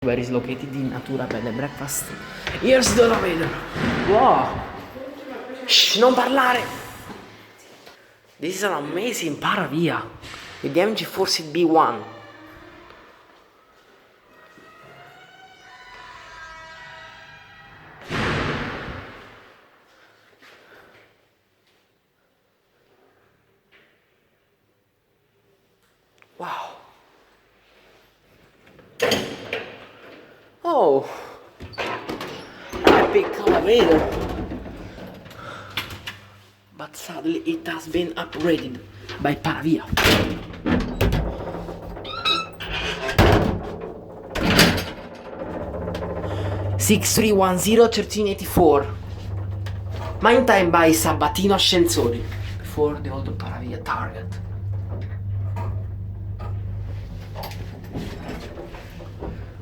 Where is located in Natura Bed and Breakfast. Here's the elevator. Wow. Shh, non parlare. This is an amazing paravia with the MG Force B1. Wow. Oh, epic elevator. But sadly it has been upgraded by Paravia. (6310-1384) Mine time by Sabatino Ascensori for the old Paravia Target.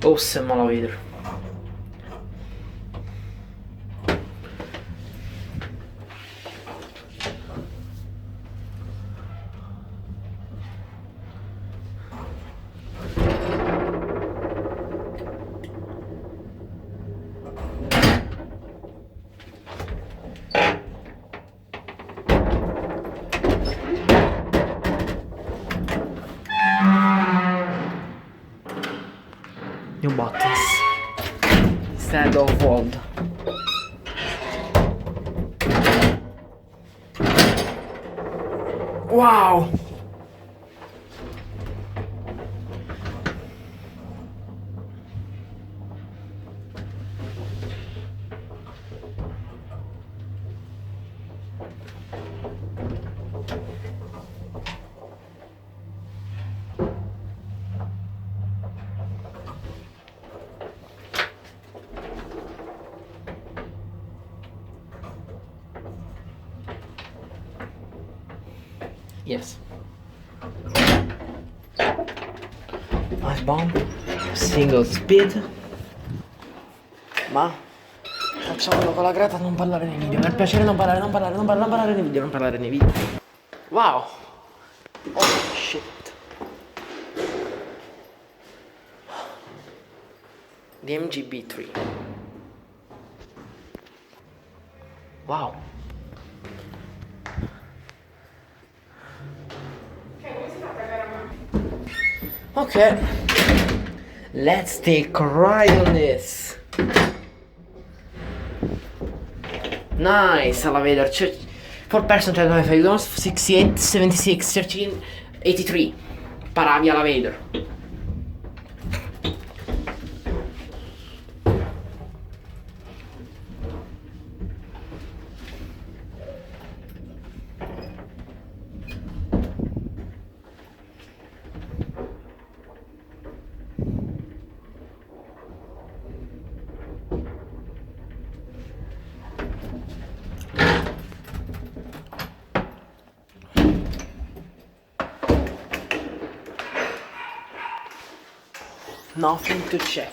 Awesome elevator. New buttons instead of old. Wow! Yes. Nice bomb. Single speed. Ma facciamolo con la grata, non parlare nei video. Per piacere non parlare nei video, non parlare nei video. Wow. Oh shit. The MGB3. Wow. Okay, let's take a ride on this. Nice, elevator. 4-person 25, 68, 76, 13, 83. Paravia elevator. Nothing to check.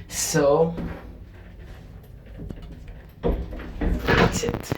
So that's it.